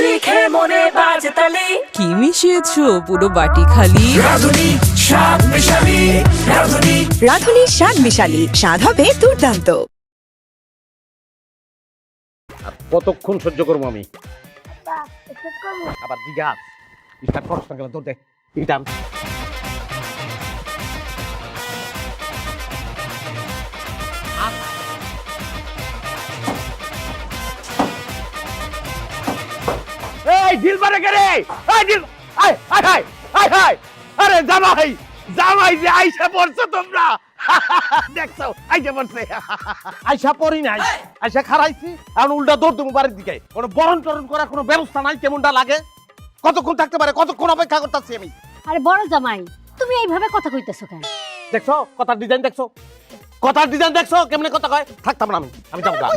মিষ্টি খেয়ে মনে বাজে তালি। কি মিশিয়েছো পুরো বাটি খালি? রাধুনি স্বাদ মিশালি, রাধুনি স্বাদ মিশালি, স্বাদ হবে দুর্দান্ত। আর কতক্ষণ সহ্য করবো আমি? আবার জিজ্ঞাস স্টার্ট করছ না কেন? তোর দেখ ইটান এই দিল পারে কে রে? এই দিল আয় আয় আয় আয় আয় আরে জামাই জামাই যে আইসা পড়ছো তোমরা দেখছো আইসা পড়ছে আইসা পড়ি নাই আইসা খারাইছি আর উল্টা দৌড় দেবো বাড়ির দিকে কোনো বরণ টরণ করার কোনো ব্যবস্থা নাই কেমনটা লাগে কতক্ষণ থাকতে পারে কতক্ষণ অপেক্ষা করতেছি আমি আরে বড় জামাই তুমি এইভাবে কথা কইতেছো কেন দেখছো কথার ডিজাইন দেখছো কেমনে কথা কয় থাকতাম না আমি যাবো গা।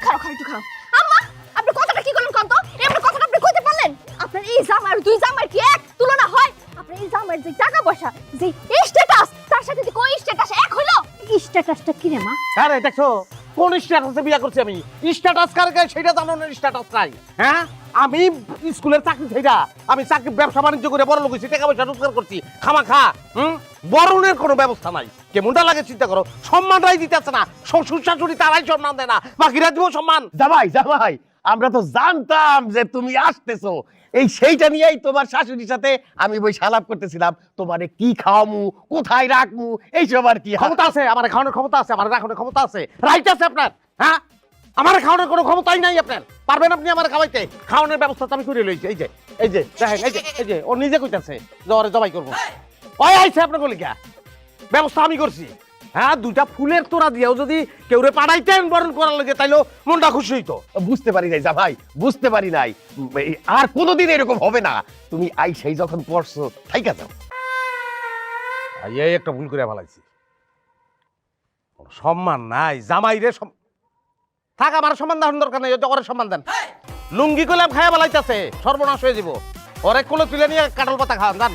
খাও খাও একটু খাও আম্মা আপনি কথাটা কি করলেন কোন তো এমন কথাটা আপনি কইতে পারলেন আপনার এই জামাই আর দুই জামাই কি এক তুলনা হয় আপনার এই জামাইয়ের যে টাকা পয়সা যে স্ট্যাটাস তার সাথে যে কোই স্ট্যাটাস এক হলো স্ট্যাটাসটা কি রে মা আরে দেখছো কোন স্ট্যাটাসে বিয়ে করছি আমি স্ট্যাটাস কার গায়ে সেটা জানো না স্ট্যাটাস নাই হ্যাঁ আমি স্কুলের চাকরি ছেড়া আমি চাকরি ব্যবসা বাণিজ্য করে বড় লোক হইছি টাকা পয়সা রোজগার করছি খামাখা বরণের কোনো ব্যবস্থা নাই কেমনটা লাগে চিন্তা করো সম্মানটাই দিতেছে না শ্বশুর শাশুড়ি তারাই সম্মান দেয় না বাকিরা দিব সম্মান জামাই জামাই আমরা তো জানতাম যে তুমি আসতেছো এই সেইটা নিয়েই তোমার শাশুড়ির সাথে আমি বই সালাপ করতেছিলাম তোমারে কি খাওয়ামু কোথায় রাখমু এইসব আর কি ক্ষমতা আছে আমার খাওয়ানোর ক্ষমতা আছে আমার রাখানোর ক্ষমতা আছে রাইট আছে আপনার হ্যাঁ আমার খাওয়ানোর কোনো ক্ষমতাই নাই আপনার পারবেন আপনি আমার খাওয়াইতে খাওয়ানোর ব্যবস্থা তো আমি করে লইছি এই যে দেখেন এই যে ও নিজে কইতাছে যে ওরে জবাই করবো ওই আইছে আপনার গলিকা ব্যবস্থা আমি করছি হ্যাঁ দুইটা ফুলের তোড়া দিয়েও যদি কেউরে পাঠাইতেন বরণ করার লাগে তাইলেও মনটা খুশি হইতো বুঝতে পারি নাই ভাই বুঝতে পারি নাই আর কোনোদিন এরকম হবে না তুমি আইসাই যখন পড়ছো থাইকা যাও এই একটা ভুল করে ফেলাইছি সম্মান নাই জামাই রে থাক আমার সম্মান দেওয়ার দরকার নেই ওরে সম্মান দেন লুঙ্গি কলাম খায়া ফেলাইতেছে সর্বনাশ হয়ে যাব ওরে কোলে তুলে নিয়ে কাঁঠাল পাতা খাওয়ান জান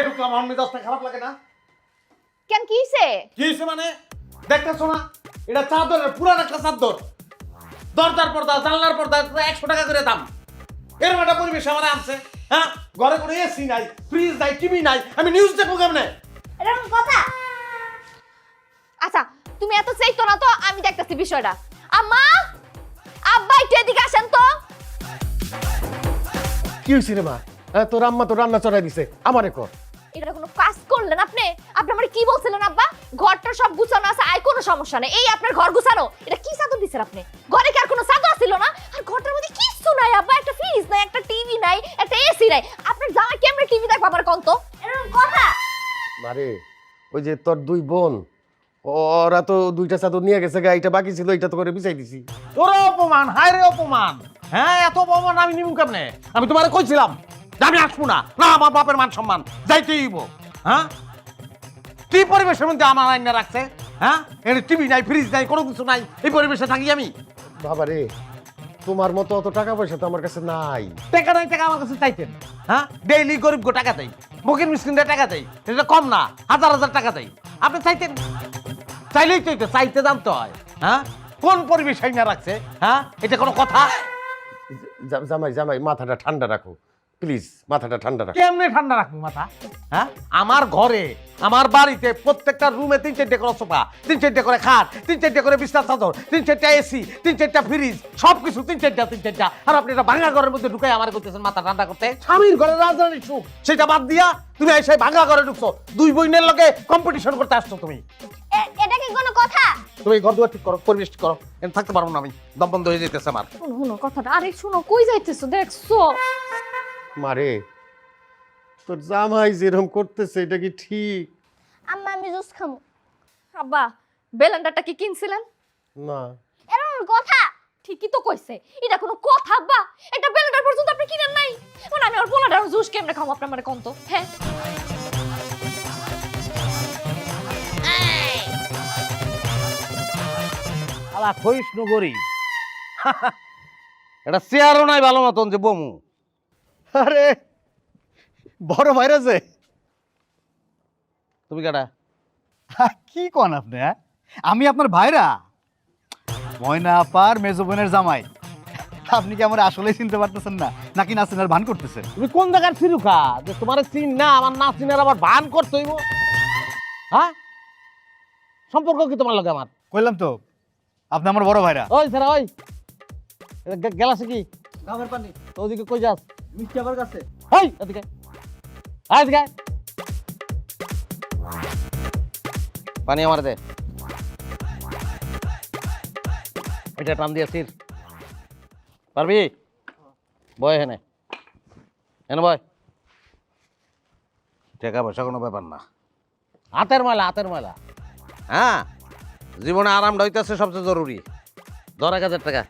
ঢুকলাম আমার মেজাজটা খারাপ লাগে না কেন কি হইছে কি হইছে মানে দেখতেছো না এটা চাদরের পুরান একটা চাদর দরজার পর্দা জানলার পর্দা 100 টাকা করে দাম এর একটা পরিবেশ আমার আনছে হ্যাঁ ঘরে কোনো এসি নাই ফ্রিজ নাই টিভি নাই আমি নিউজ দেখবো কেমনে এরকম কথা আচ্ছা তুমি এত চাইতো না তো আমি দেখতেছি বিষয়টা আম্মা আব্বা একটু এদিকে আসেন তো কি হইছে রে মা তোর আম্মা তো রান্না চড়াই দিছে আমারে কর এটা কোনো কাজ করলেন আপনি আমারে কি বলছিলেন আব্বা ঘরটা সব গুছানো আছে আই কোনো সমস্যা নেই এই আপনার ঘর গুছানো এটা কি চাদর দিছেন আপনি ঘরে কি আর কোনো চাদর ছিল না আর ঘরটার মধ্যে কিছু নাই আব্বা একটা ফ্রিজ নাই একটা টিভি নাই একটা এসি নাই আপনার জামাই কেমনে টিভি দেখবা আমার কোন তো এরকম কথা মারে ওই যে তোর দুই বোন ওরা তো দুইটা চাদর নিয়ে গেছে গা এটা বাকি ছিল এটা তো করে বিছাই দিছি তোর অপমান হায় রে অপমান হ্যাঁ এত অপমান আমি নিমু কেমনে আমি তোমারে কইছিলাম আমি আসবো না না আমার বাপের মান সম্মান যাইতেই হইব হ্যাঁ কি পরিবেশের মধ্যে আমার আইনা রাখছে হ্যাঁ এখানে টিভি নাই ফ্রিজ নাই কোনো কিছু নাই এই পরিবেশে থাকি আমি বাবা রে তোমার মতো অত টাকা পয়সা তো আমার কাছে নাই টাকা নাই টাকা আমার কাছে চাইতেন হ্যাঁ ডেইলি গরিব গো টাকা দেয় মুখের মিসকিনদের টাকা দেয় এটা কম না হাজার হাজার টাকা দেয় আপনি চাইতেন চাইলেই তো এটা চাইতে জানতে হয় হ্যাঁ কোন পরিবেশ আইনা রাখছে হ্যাঁ এটা কোনো কথা জামাই জামাই মাথাটা ঠান্ডা রাখো প্লিজ মাথাটা ঠান্ডা রাখো কেমনে ঠান্ডা রাখবো মাথা হ্যাঁ আমার ঘরে আমার বাড়িতে প্রত্যেকটা রুমে 3-4টা করে সোফা 3-4টা করে খাট 3-4টা করে বিছানা চাদর 3-4টা এসি 3-4টা ফ্রিজ সবকিছু 3-4টা আর আপনি এটা ভাঙা ঘরের মধ্যে ঢুকাই আমার করতেছেন মাথা ঠান্ডা করতে স্বামীর ঘরে রাজধানী সুখ সেটা বাদ দিয়া তুমি এসে ভাঙা ঘরে ঢুকছো দুই বোনের লগে কম্পিটিশন করতে আসছো তুমি এটা কি কোনো কথা তুমি ঘর দুয়ার ঠিক করো পরিবেশ ঠিক করো এখানে থাকতে পারবো না আমি দম বন্ধ হয়ে যেতেছে আমার শুনো কথাটা আরে শুনো কই যাইতেছো দেখছো মারে তোর জামাই যেরকম করতেছে এটা কি ঠিক আম্মা আমি জুস খামু আব্বা বেলান্ডারটা কি কিনছিলেন না এরকম কথা ঠিকই তো কইছে এটা কোনো কথা আব্বা একটা বেলান্ডার পর্যন্ত আপনি কিনেন নাই মানে আমি আর পোলাডার জুস কেমনে খামু আপনি আমারে কোন তো হ্যাঁ আলা ক্ষয়িষ্ণু গরিব এটা চেয়ারও নাই ভালো মতন যে বমু। আরে বড় ভাইরা যে তুমি কেটা? কি কোন আপনি? হ্যাঁ, আমি আপনার ভাইরা ময়না আপার মেজো বোনের জামাই। আপনি কি আমার আসলেই চিনতে পারতেছেন না নাকি না চিনার ভান করতেছেন? তুমি কোন জায়গার ফিরুকা যে তোমার চিন না আমার না চিনার আবার ভান করতে হইব? হ্যাঁ, সম্পর্ক কি তোমার লগে আমার? কইলাম তো আপনি আমার বড় ভাইরা। ওই স্যার ওই গেলাসে কি গামের পানি তো ওদিকে কই যাস? মিষ্টি আমার কাছে। এই এদিকে এদিকে পানি আমার দে। এটা টান দিয়ে সির পারবি? বয় হেনে হেনে বয়। টাকা পয়সা কোনো ব্যাপার না, হাতের ময়লা হাতের ময়লা। হ্যাঁ, জীবনে আরামটা হইতেছে সবচেয়ে জরুরি। ধর 1000 টাকা।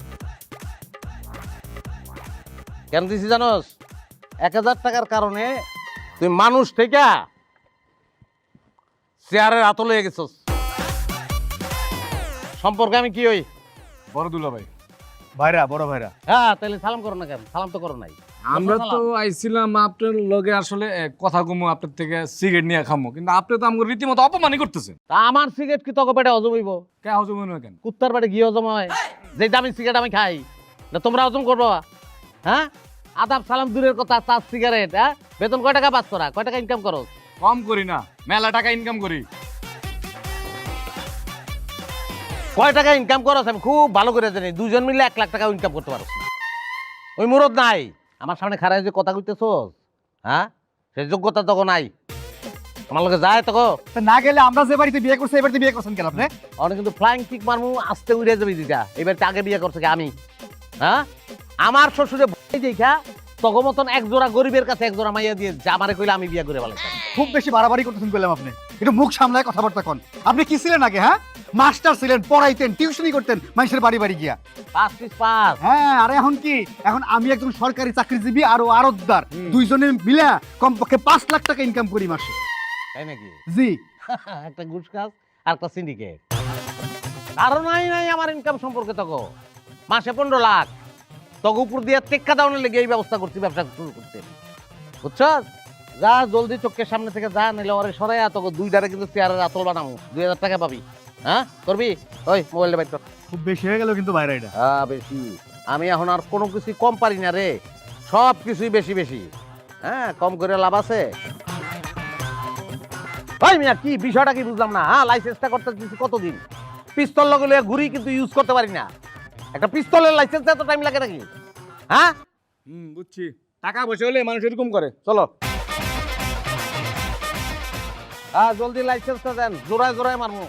কেন দিছি জানোস? 1000 টাকার কারণে তুই মানুষ থেকে চেয়ারের হাত লয়ে গেছস। সম্পর্কে আমি কি হই? বড় দুলা ভাই, ভাইরা বড় ভাইরা। হ্যাঁ, তাহলে সালাম করো না কেন? সালাম তো করো নাই। আমরা তো আইছিলাম আপনার লগে আসলে কথা কমু, আপনার থেকে সিগারেট নিয়ে খামু, কিন্তু আপনি তো আমাকে রীতিমতো অপমানই করতেছেন। তা আমার সিগারেট কি তোকে পেটে হজম হইব? কে হজম মনে হয় কেন? কুত্তার পেটে গিয়ে হজম হয়? যে দামি সিগারেট আমি খাই না তোমরা হজম করবো? হ্যাঁ, আদাব সালাম দূরের কথা, চার সিগারেট। হ্যাঁ, বেতন কয় টাকা পাস করা? কয় টাকা ইনকাম করো? কম করি না, মেলা টাকা ইনকাম করি। কয় টাকা ইনকাম করো আমি খুব ভালো করে জানি। দুজন মিলে 1 লাখ টাকা ইনকাম করতে পারো। ওই মুরদ নাই আমার সামনে খারাপ যে কথা কইতেছ। হ্যাঁ, সে যোগ্যতা তখন নাই। আমার লোকে যায় তখন তা না গেলে আমরা যে বাড়িতে বিয়ে করছি এই বাড়িতে বিয়ে করছেন কেন আপনি? অনেক কিন্তু ফ্লাইং কিক মারমু, আস্তে উড়ে যাবি দিটা। এবার আগে বিয়ে করছে কি আমি? হ্যাঁ, আমার শ্বশুরে ভয় দেখা তখন মতন এক জোড়া গরিবের কাছে এক জোড়া মাইয়া দিয়ে আমারে কইলে আমি বিয়ে করে ভালো। খুব বেশি বাড়াবাড়ি করতেছেন কইলাম আপনি। একটু মুখ সামলায় কথাবার্তা কোন। আপনি কি ছিলেন আগে? হ্যাঁ, মাস্টার ছিলেন, পড়াইতেন, টিউশনি করতেন মানুষের বাড়ি বাড়ি গিয়া। পাঁচ পিস পাস। হ্যাঁ, আর এখন কি? এখন আমি একজন সরকারি চাকরিজীবী আর ও আরতদার, দুইজনে মিলে কমপক্ষে 5 লাখ টাকা ইনকাম করি মাসে। তাই নাকি? জি। একটা ঘুষ কাজ আর একটা সিন্ডিকেট। কারণ নাই আমার ইনকাম সম্পর্কে তক মাসে 15 লাখ তক উপর দিয়ে টেক্কা দাউনের লেগে এই ব্যবস্থা করছি, ব্যবসা শুরু করছি। বুঝছ? যা জলদি চোখের সামনে থেকে যা, নিলে ওরে সরাইয়া তক 2টারে কিন্তু চেয়ারের আতল বানাবো। 2000 টাকা পাবি। হ্যাঁ, করবি? ওই মোবাইলটা বাইর কর। খুব বেশি হয়ে গেল কিন্তু বাইরে এটা। হ্যাঁ, বেশি। আমি এখন আর কোনো কিছু কম পারি না রে, সব কিছুই বেশি বেশি। হ্যাঁ, কম করে লাভ আছে? ভাই মিয়া কি বিষয়টা কি বুঝলাম না। হ্যাঁ, লাইসেন্সটা করতে দিচ্ছি কতদিন? পিস্তল লগলে ঘুরি কিন্তু ইউজ করতে পারি না। একটা পিস্তলের লাইসেন্স এত টাইম লাগে নাকি? হ্যাঁ, বুঝছি, টাকা পয়সা হলে মানুষ এরকম করে। চলো। হ্যাঁ, জলদি লাইসেন্সটা দেন, জোড়ায় জোড়ায় মারবো।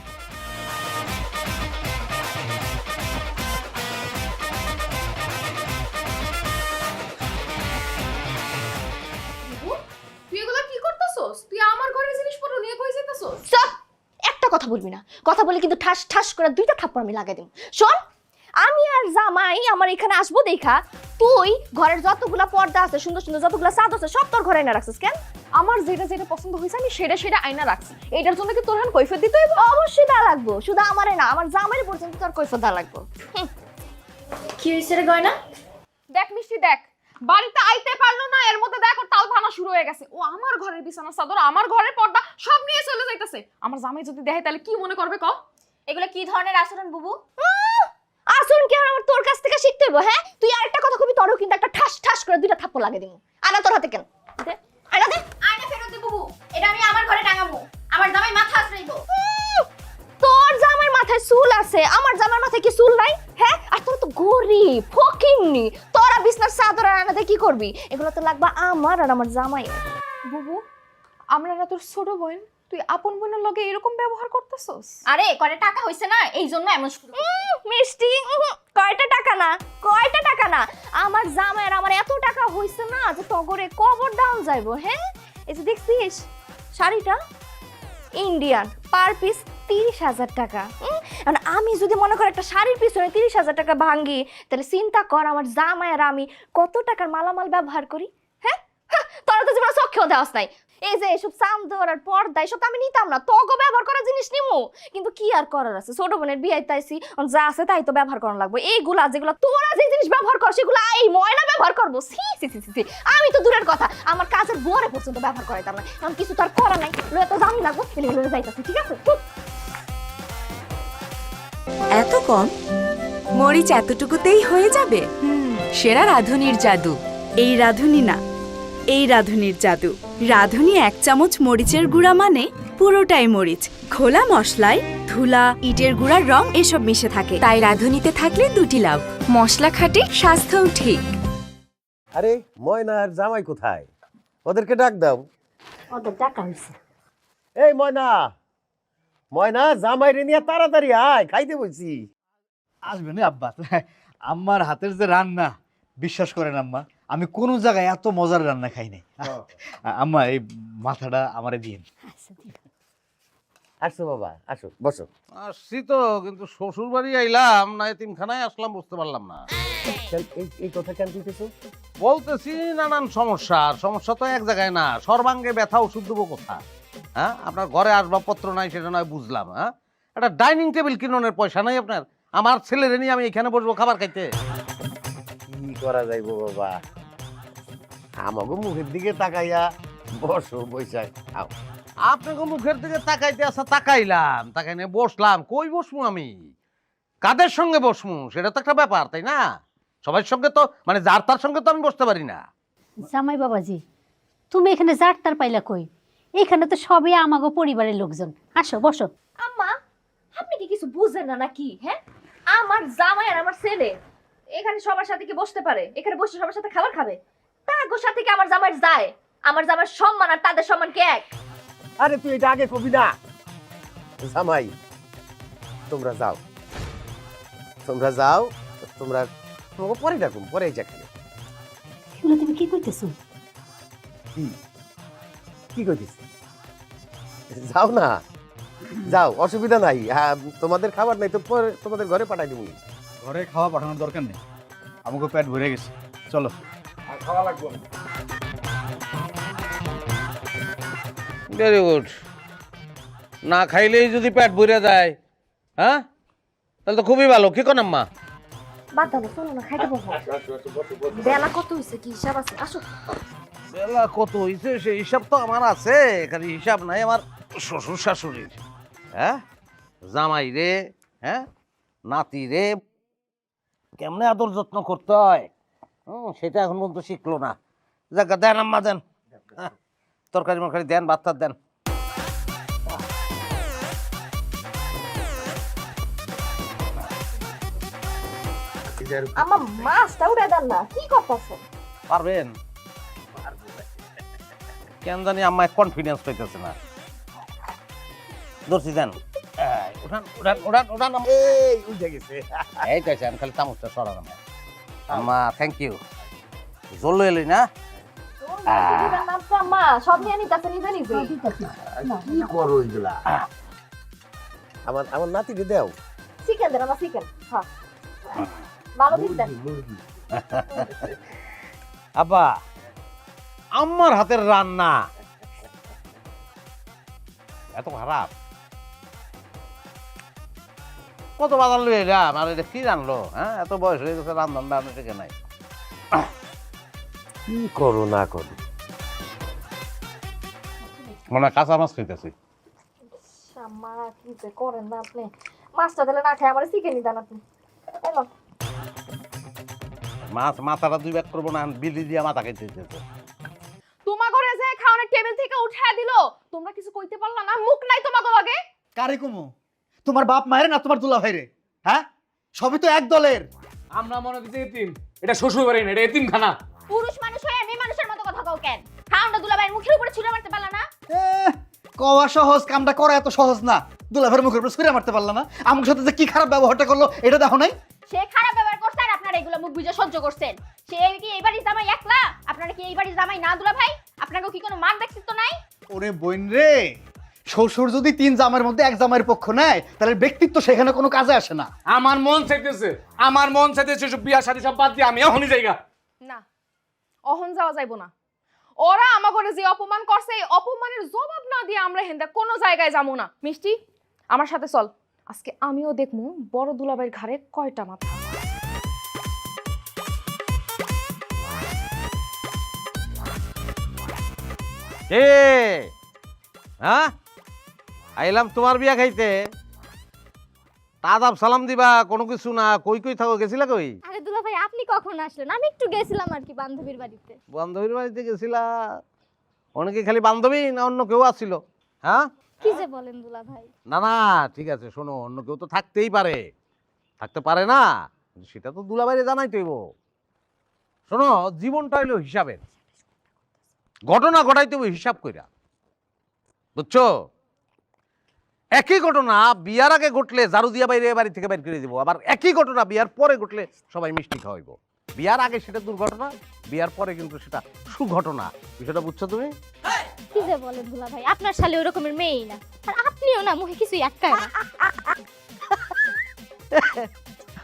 তুই এগুলা কি করতেছস? তুই আমার ঘরের জিনিসপত্র নিয়ে কই যাইতেছস? চুপ! একটা কথা বলবি না। কথা বলে কিন্তু ঠাস ঠাস করে 2টা থাপ্পড় আমি লাগাই দেব। শোন, আমি আর জামাই আমার এখানে আসবো দেখা তুই ঘরের যতগুলা পর্দা আছে, সুন্দর সুন্দর যতগুলা চাদর আছে সব তোর ঘরে আইনা রাখছিস কেন? আমার যেটা যেটা পছন্দ হয়েছে আমি সেটা আইনা রাখছি। এটার জন্য কি তোর এখন কৈফিয়ত দিতে হইব? অবশ্যই তা লাগবো। শুধু আমারে না, আমার জামাইয়ের পর্যন্ত তোর কৈফিয়ত দা লাগবো। কি হইছে রে গয়না? দেখ মিষ্টি দেখ, বাড়িতে আইতে পারলো না, এর মধ্যে দেখ ওর তাল ভাঙা শুরু হয়ে গেছে। ও আমার ঘরের বিছানার চাদর, আমার ঘরের পর্দা সব নিয়ে চলে যাইতেছে। আমার জামাই যদি দেখে তাহলে কি মনে করবে ক? এগুলা কি ধরনের আচরণ বুবু? আচরণ কি আর আমার তোর কাছ থেকে শিখতে হইব? হ্যাঁ, তুই আরেকটা কথা কবি, তোরও কিন্তু একটা ঠাস ঠাস করে 2টা থাপ্পড় লাগিয়ে দিমু। আনা তোর হাতে কেন? দে, আনা দে। আয়না ফেরত দে বুবু, এটা আমি আমার ঘরে টাঙাবো। আমার জামাই মাথা আছড়াইবো। তোর জামার মাথায় চুল আছে, আমার জামার মাথায় কি চুল নাই? হ্যাঁ, আর তোর তো গরিব ফকিন্নি, তোরা বিছনার চাদর আর আনাতে কি করবি? এগুলো তো লাগবে আমার আর আমার জামাই। বুবু, আমরা না তোর ছোট বোন, তুই আপন বোনের লগে এরকম ব্যবহার করতেছস? আরে কয়টা টাকা হইছে না, এই জন্য এমন শুরু মিষ্টি। কয়টা টাকা না, আমার জামাই আর আমার এত টাকা হইছে না যে তগরে কবর ডাউন যাইবো। হ্যাঁ, এই যে দেখছিস শাড়িটা ইন্ডিয়ান, পার পিস 30,000 টাকা। আমি যদি মনে করি একটা শাড়ির পিছনে 30,000 টাকা ভাঙ্গি, তাহলে চিন্তা কর আমার জামাই আর আমি কত টাকার মালামাল ব্যবহার করি। হ্যাঁ, তোরা তো জীবনে চোখেও দেওয়াস নাই। এই যে এসব চান্দর আর পর্দা এসব তো আমি নিতাম না, তোকে ব্যবহার করার জিনিস নিমু। কিন্তু কি আর করার আছে, ছোট বোনের বিয়াইতে আইছি, যা আছে তাই তো ব্যবহার করা লাগবে। এইগুলা যেগুলো তোরা যে জিনিস ব্যবহার কর সেগুলো এই ময়না ব্যবহার করবো। সি সি সি সি, আমি তো দূরের কথা আমার কাজের বুয়ারে পর্যন্ত ব্যবহার করাইতাম না। এখন কিছু তো আর করা নাই, লয়ে তো দামি লাগবো, লয়ে যাইতাছি, ঠিক আছে? এত কম? মরিচ এতটুকুতেই হয়ে যাবে? সেরা রাঁধুনির জাদু। এই রাঁধুনি না, এই রাঁধুনির জাদু। রাঁধুনি 1 চামচ মরিচের গুঁড়া মানে পুরোটাই মরিচ। খোলা মশলায় ধুলা, ইটের গুঁড়ার রং এসব মিশে থাকে। তাই রাঁধুনিতে থাকলে 2টি লাভ, মশলা খাঁটি, স্বাস্থ্যও ঠিক। আরে ময়না আর জামাই কোথায়? ওদেরকে ডাক দাও। ওদের টাকা হইছে। এই ময়না, ময়না জামাই রে নিয়ে তাড়াতাড়ি আয়, খাইতে বলছি। আসবেন আব্বা। আম্মার হাতের যে রান্না, বিশ্বাস করেন আম্মা, আমি কোনো জায়গায় এত মজার রান্না খাই নাই। আম্মা এই মাথাটা আমারে দিন। আসো বাবা, আসো, বসো। আসছি তো, কিন্তু শ্বশুর বাড়ি আইলাম না এতিমখানায় আসলাম বুঝতে পারলাম না। এই কথা কেন দিতেছো? বলতেছি নানান সমস্যা, আর সমস্যা তো এক জায়গায় না, সর্বাঙ্গে ব্যথা, ওষুধ দেবো কোথা? হ্যাঁ, আপনার ঘরে আসবাবপত্র নাই সেটা নয় বুঝলাম, হ্যাঁ, একটা ডাইনিং টেবিল কিনোনের পয়সা নাই আপনার? আমার ছেলেরে নিয়ে আমি এখানে বসবো খাবার খাইতে? কি করা যাইবো বাবা, আমাকে মুখের দিকে তাকাইয়া বসো, বৈশাখ খাও। আপনাকে মুখের দিকে তাকাইতে আসা তাকাইলাম, তাকাই নিয়ে বসলাম। কই বসমু আমি? কাদের সঙ্গে বসমু সেটা তো একটা ব্যাপার, তাই না? সবার সঙ্গে তো, মানে যার তার সঙ্গে তো আমি বসতে পারি না। জামাই বাবাজি, তুমি এখানে যার পাইলা কই? এখানে তো সবই আমাগো পরিবারের লোকজন। আসো বসো। আম্মা, আপনি কি কিছু বুঝেন না নাকি? হ্যাঁ, আমার জামাই আর আমার ছেলে এখানে সবার সাথে কি বসতে পারে? এখানে বসে সবার সাথে খাবার খাবে? তাগো সাথে কি আমার জামাই যায়? আমার জামাইয়ের সম্মান আর তাদের সম্মান কি এক? আরে তুই এটা আগে কবি না। জামাই, তোমরা যাও, তোমরা যাও, তোমরা তোমাকে পরে ডাকুন, পরে চাকরি। এগুলো তুমি কি কইতেছো? কি কি কইতেছি? যাও না, যাও, অসুবিধা নাই। হ্যাঁ, তোমাদের খাবার নাই তো পরে তোমাদের ঘরে পাঠাই দিব। ঘরে খাওয়া পাঠানোর দরকার নেই, আমাকে পেট ভরে গেছে, চলো। Very good. না খাইলেই যদি পেট ভরে যায়, হ্যাঁ, তাহলে তো খুবই ভালো। কি কোন আম্মা? বাদ দাও, শোনো না, খাইতে বসো। বেলা কত হইছে, কি হিসাব আছে? আসো। বেলা কত হইছে সেই হিসাব তো আমার আছে, এখানে হিসাব নাই আমার শ্বশুর শাশুড়ির। হ্যাঁ, জামাই রে, হ্যাঁ, নাতি রে কেমনে আদর যত্ন করতে হয় সেটা এখন পর্যন্ত শিখলো না। যাক, দেন আম্মা, দেন। হ্যাঁ, তরকারি মরকারি দেন, ভাত টাত দেন। আমার মাছটা উড়ে দেন না, কি করতেছেন? পারবেন? কেন জানি আম্মা কনফিডেন্স পাইতেছে না। ধরছি, দেন। উঠান উঠান উঠান উঠান। এই উঠে গেছে। এই তো আছে, আমি খালি চামচটা সরান আম্মা। আম্মা, থ্যাংক ইউ। জল এলি না? আম্মা সব নিয়ে নিতেছে নিজে নিজে। কি করো এগুলা? আমার আমার নাতিকে দাও। চিকেন দেন, আমার চিকেন। হ্যাঁ, ভালো দিন দেন। আব্বা, আম্মার হাতের রান্না এত খারাপ? কত বাজার লই এলাম, আর এটা কি জানলো? হ্যাঁ, এত বয়স হয়ে গেছে, রান্নান রান্না শিখে নাই। কি করো না করো? মনে হয় কাঁচা মাছ খাইতেছি। আম্মা কি যে করেন না আপনি? মাছটা দিলে না খায়, আমার চিকেনই দেন আপনি। এলো মাছ মাথাটা 2 ভাগ করবো না, বিলি দিয়া মাথা খাইতে দিতেছে। তোমা করে যে খাওয়ানোর টেবিল থেকে উঠায় দিল, তোমরা কিছু কইতে পারলা না? মুখ নাই তোমাকে লাগে? কারে কমো? তোমার বাপ মায়ের না তোমার দুলা ভাইরে? হ্যাঁ, সবই তো এক দলের। আমরা মনে দিতে এতিম, এটা শ্বশুর বাড়ি না, এটা এতিমখানা। পুরুষ মানুষ হয়ে মেয়ে মানুষের মতো কথা কও কেন? খাওয়ানটা দুলাভাইয়ের মুখের উপরে ছুঁড়ে মারতে পারলা না? কওয়া সহজ, কামটা করা এত সহজ না। দুলা ভাইয়ের মুখের উপর ছুঁড়ে মারতে পারলা না? আমার সাথে যে কি খারাপ ব্যবহারটা করলো এটা দেখো নাই? সে খারাপ ব্যবহার করছে আর আপনারা এগুলো মুখ বুঝে সহ্য করছেন। সে কি এই বাড়ির জামাই একলা? আপনারা কি এই বাড়ির জামাই না দুলাভাই? আপনাকে কি কোনো মান ব্যক্তিত্ব নাই? ওরে বোন রে, শ্বশুর যদি 3 জামাইয়ের মধ্যে 1 জামাইয়ের পক্ষ নেয় তাহলে ব্যক্তিত্ব সেখানে কোনো কাজে আসে না। আমার মন চাইতেছে, আমার মন চাইতেছে সব বিয়া শাদী সব বাদ দিয়ে আমি এখনই যাইগা। না, অহন যাওয়া যাইব না। ওরা আমাগরে যে অপমান করছে এই অপমানের জবাব না দিয়ে আমরা হেন্দা কোনো জায়গায় যাবো না। মিষ্টি আমার সাথে চল, আজকে আমিও দেখবো বড় দুলাভাইয়ের ঘাড়ে কয়টা মাথা। এ হ্যাঁ আইলাম তোমার বিয়া খাইতে, আদাব সালাম দিবা কোনো কিছু না, কই কই থাকো, গেছিলা কই? আরে দুলাভাই আপনি কখন আসলেন? আমি একটু গেছিলাম আর কি বান্ধবীর বাড়িতে। বান্ধবীর বাড়িতে গেছিলা? অনেকে খালি বান্ধবী না অন্য কেউ আসছিল? হ্যাঁ কি যে বলেন দুলাভাই? না না ঠিক আছে, শোনো, অন্য কেউ তো থাকতেই পারে, থাকতে পারে না সেটা তো দুলাভাইরে জানাই তৈব। শোনো, জীবনটা হইলো হিসাবের, ঘটনা ঘটাইতে হইব হিসাব কইরা, বুঝছো? একই ঘটনা বিয়ার আগে ঘটলে ঝাড়ু দিয়া বাইরে বাড়ি থেকে বাইর করে দিব, আবার একই ঘটনা বিয়ার পরে ঘটলে সবাই মিষ্টি খাওয়াইব। বিয়ার আগে সেটা দুর্ঘটনা, বিয়ার পরে কিন্তু সেটা সুঘটনা। বিষয়টা বুঝছো তুমি? কি যে বলেন দুলাভাই, আপনার শালে ওই রকমের মেয়েই না, আর আপনিও না, মুখে কিছুই আটকায় না।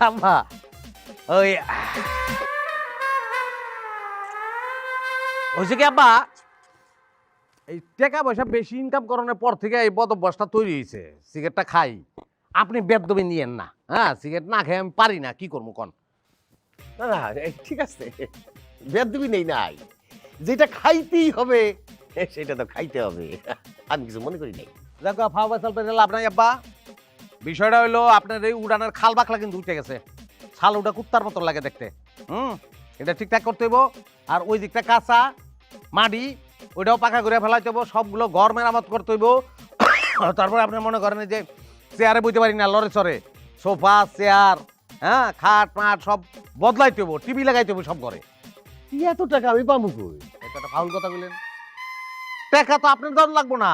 আম্মা ওই হয়েছে কি আব্বা, এই টাকা পয়সা বেশি ইনকাম করানোর পর থেকে এই বদ অভ্যাসটা তৈরি হয়েছে, সিগারেটটা খাই। আপনি বেদবি নিয়েন না, হ্যাঁ সিগারেট না খেয়ে আমি পারি না, কি করবো কন? না না ঠিক আছে, বেদবি নেই নাই, যেটা খাইতেই হবে সেটা তো খাইতে হবে, আমি কিছু মনে করি নাই। দেখো ফাওয়া চাল পেরে লাভ নাই আব্বা। বিষয়টা হইলো আপনার এই উড়ানের খাল বাকলা কিন্তু উঠে গেছে, ছাল ওটা কুত্তার মতো লাগে দেখতে। এটা ঠিকঠাক করতে হইব। আর ওই দিকটা কাঁচা মাটি, ওইটাও পাকা করে ফেলাইতে হইব, সবগুলো ঘর মেরামত করতে হইব। তারপরে আপনি মনে করেন যে চেয়ারে বইতে পারি না, লড়ে চড়ে সোফা চেয়ার, হ্যাঁ খাট মাট সব বদলাইতে হইব, টিভি লাগাইতে হইব সব ঘরে। এত টাকা আমি পাবো কই? এটা একটা ফাউল কথা বললেন। টাকা তো আপনার দর লাগবো না,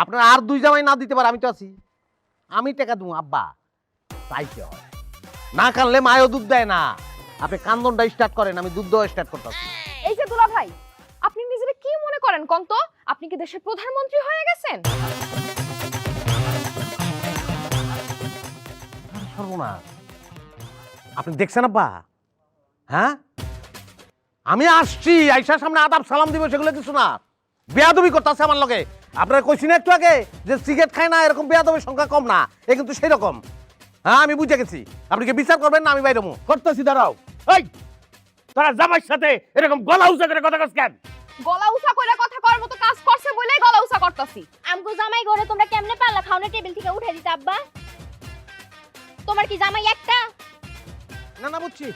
আপনার আর দুই জামাই না দিতে পারে, আমি তো আছি, আমি টাকা দেবো আব্বা, চাইতে হয়। না কানলে মায়ও দুধ দেয় না, আপনি কান্দনটা স্টার্ট করেন, আমি দুধ দেওয়া স্টার্ট করতেছি। এই যে দুলাভাই, আপনি নিজেরা কি মনে করেন কোন তো? আপনি কি দেশের প্রধানমন্ত্রী হয়ে গেছেন? সর্বনাশ, আপনি দেখছেন আব্বা? হ্যাঁ আমি আসছি, আইসার সামনে আদাব সালাম দিব, সেগুলো কিছু না, বেয়াদবি করতেছে আমার লগে। আপনার কইছি না একটু আগে যে সিগারেট খায় না, এরকম বেয়াদবির সংখ্যা কম না, এ কিন্তু সেই রকম। হ্যাঁ আমি বুঝে গেছি, আপনি কি বিচার করবেন না আমি বাইরে করতেছি, দাঁড়াও। এই তোরা জামাইর সাথে এরকম গলা উঁচা করে কথা কস কেন? গলা উঁচা করে কথা করার মতো কাজ করছে বলেই গলা উঁচা করতেছি। আমগো জামাই ঘরে তোমরা কেমনে পারলা খাওনের টেবিল থেকে উঠে দিতে আব্বা? তোমার কি জামাই একটা? না না বুঝছি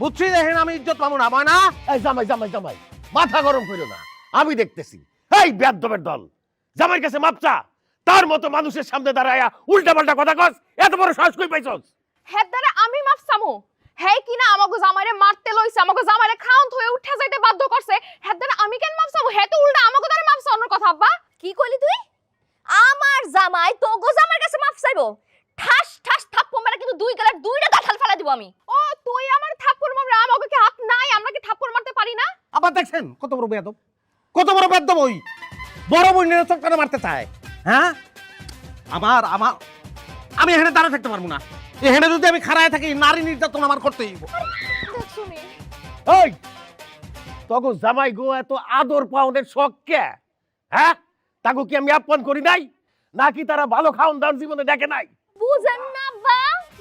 বুঝছি, দেখেন আমি ইজ্জত পাবো না, ময়না। এই জামাই জামাই জামাই, মাথা গরম করো না, আমি দেখতেছি। এই বেয়াদবের দল, জামাইর কাছে মাপচা, তার মতো মানুষের সামনে দাঁড়ায়া উল্টা পাল্টা কথা কস, এত বড় সাহস কই পাইছস? হেড দ্বারা আমি মাফসামু, হেই কিনা আমাগো জামাইরে মারতে লইছে, আমাগো জামাইরে খাওন হয়ে উঠে যাইতে বাধ্য করছে, হেড দ্বারা আমি কেন মাফসামু? হে তো উল্টা আমাগো দ্বারা মাফসানোর কথা। আব্বা কি কইলি তুই? আমার জামাই তোগো জামাইয়ের কাছে মাফ চাইবো? ঠাস ঠাস থাপ্পড় মারা কিন্তু দুই গালের দুইটা গাঁঠাল ফেলা দিব আমি। ও তুই আমার থাপ্পড় মারবি? আমাগো কি হাত নাই? আমরা কি থাপ্পড় মারতে পারি না? আবার দেখছেন কত বড় বেয়াদব, কত বড় বেয়াদব, ওই বড় বোনের চক্করে মারতে চায়। হ্যাঁ আমার আমার আমি এখানে দাঁড়া থাকতে পারবো না, এখানে যদি আমি খাড়ায় থাকি নারী নির্যাতন আমার করতেই হইব। দেখ শুনি ওই তখন জামাই গো এত আদর পাওনের শখ কে? হ্যাঁ তাকে কি আমি আপন করি নাই, নাকি তারা ভালো খাওন দাওন জীবনে দেখে নাই? বুঝেন না আব্বা,